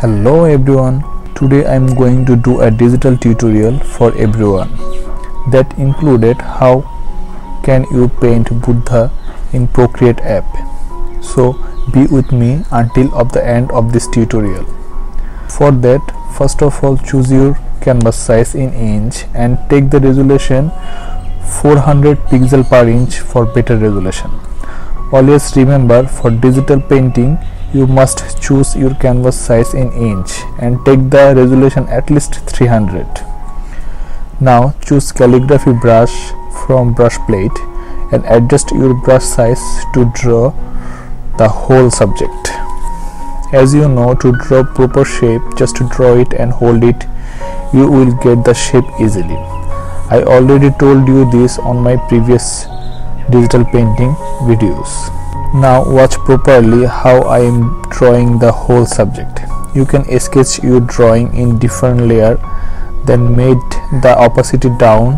Hello everyone, today I am going to do a digital tutorial for everyone that included how can you paint Buddha in Procreate app. So be with me until of the end of this tutorial. For that, first of all choose your canvas size in inch and take the resolution 400 pixel per inch for better resolution. Always remember, for digital painting you must choose your canvas size in inch and take the resolution at least 300. Now choose calligraphy brush from brush plate and adjust your brush size to draw the whole subject. As you know, to draw proper shape, just draw it and hold it, you will get the shape easily. I already told you this on my previous digital painting videos. Now watch properly how I am drawing the whole subject. You can sketch your drawing in different layer, then made the opacity down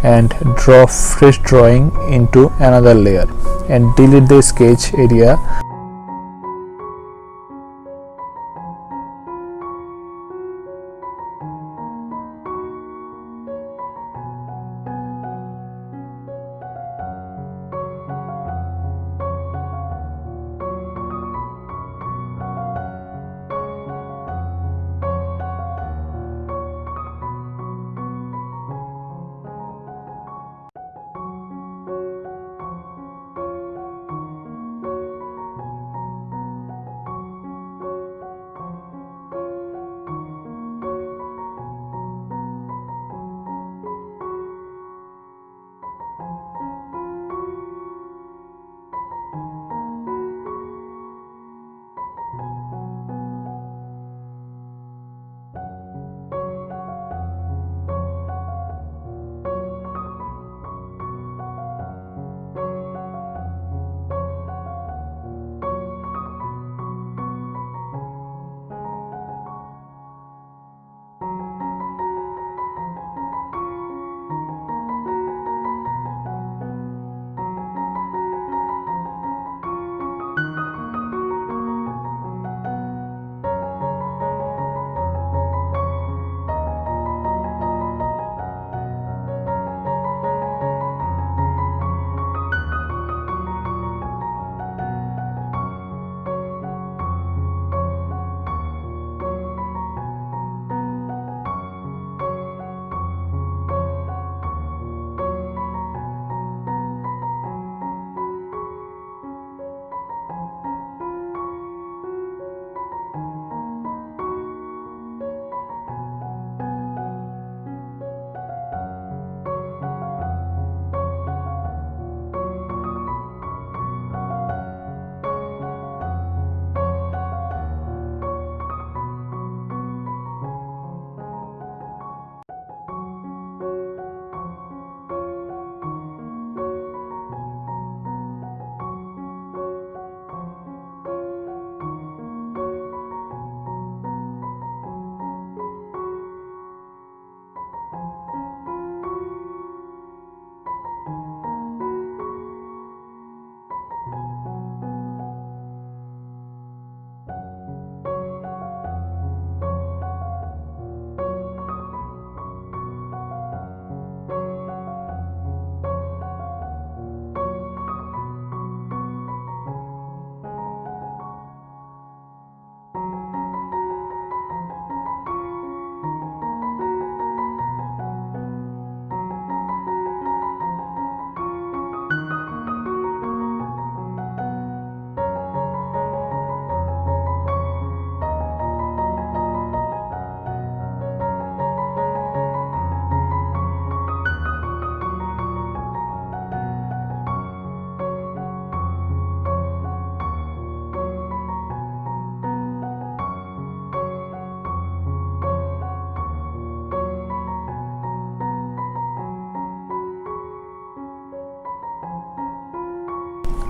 and draw fresh drawing into another layer and delete the sketch area.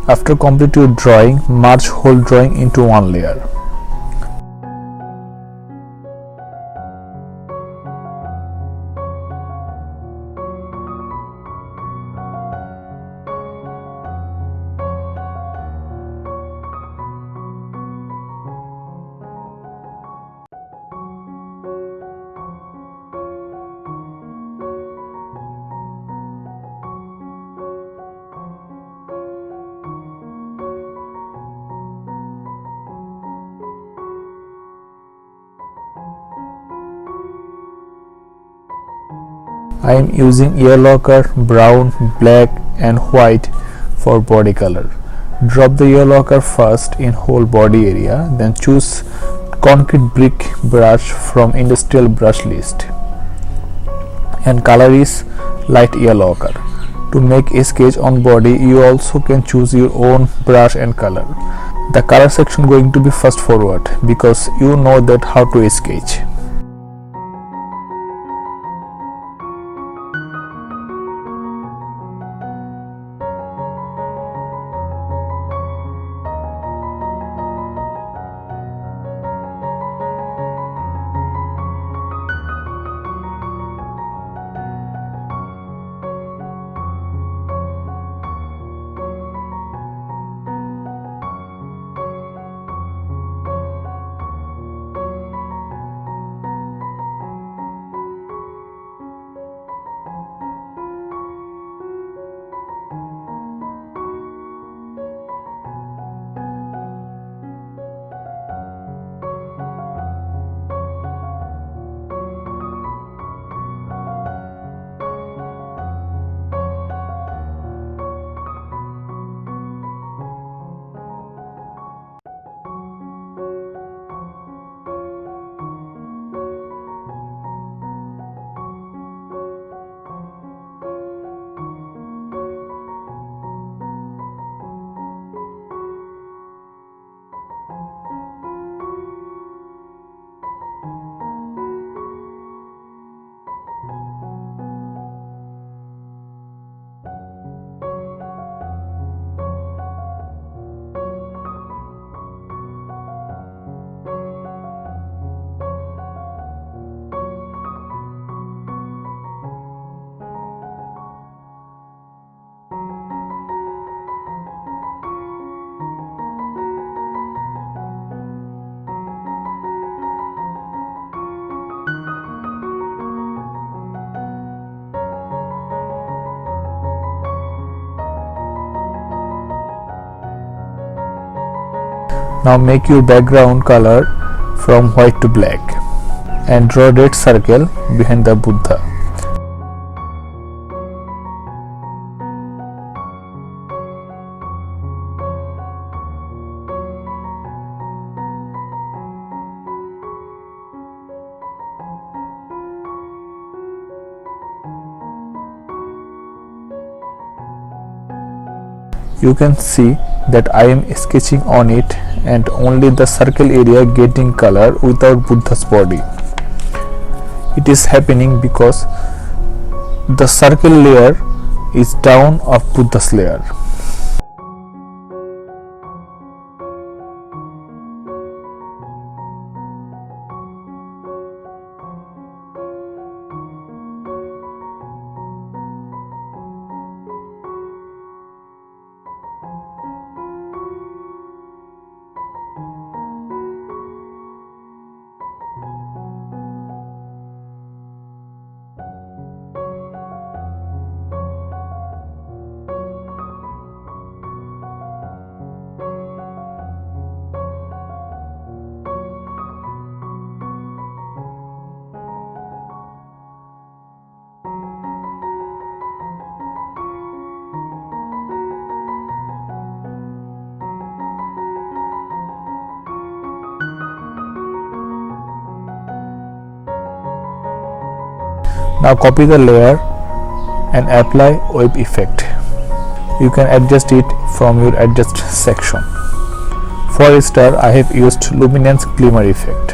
After complete your drawing, merge whole drawing into one layer. I am using yellow ochre, brown, black and white for body color. Drop the yellow ochre first in whole body area, then choose concrete brick brush from industrial brush list, and color is light yellow ochre. To make a sketch on body, you also can choose your own brush and color. The color section going to be first forward because you know that how to sketch. Now make your background color from white to black and draw red circle behind the Buddha. You can see that I am sketching on it and only the circle area getting color without Buddha's body. It is happening because the circle layer is down of Buddha's layer. Now copy the layer and apply wave effect. You can adjust it from your adjust section. For star, I have used Luminance Gimmer effect.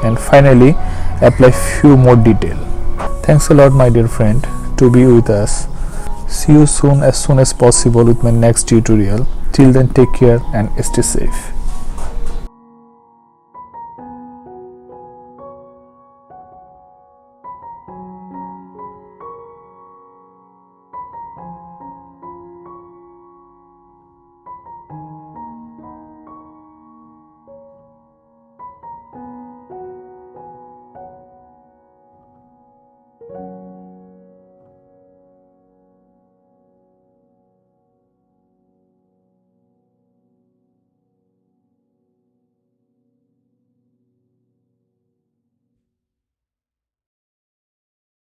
and finally apply few more detail. Thanks a lot my dear friend to be with us. See you soon as possible with my next tutorial. Till then, take care and stay safe.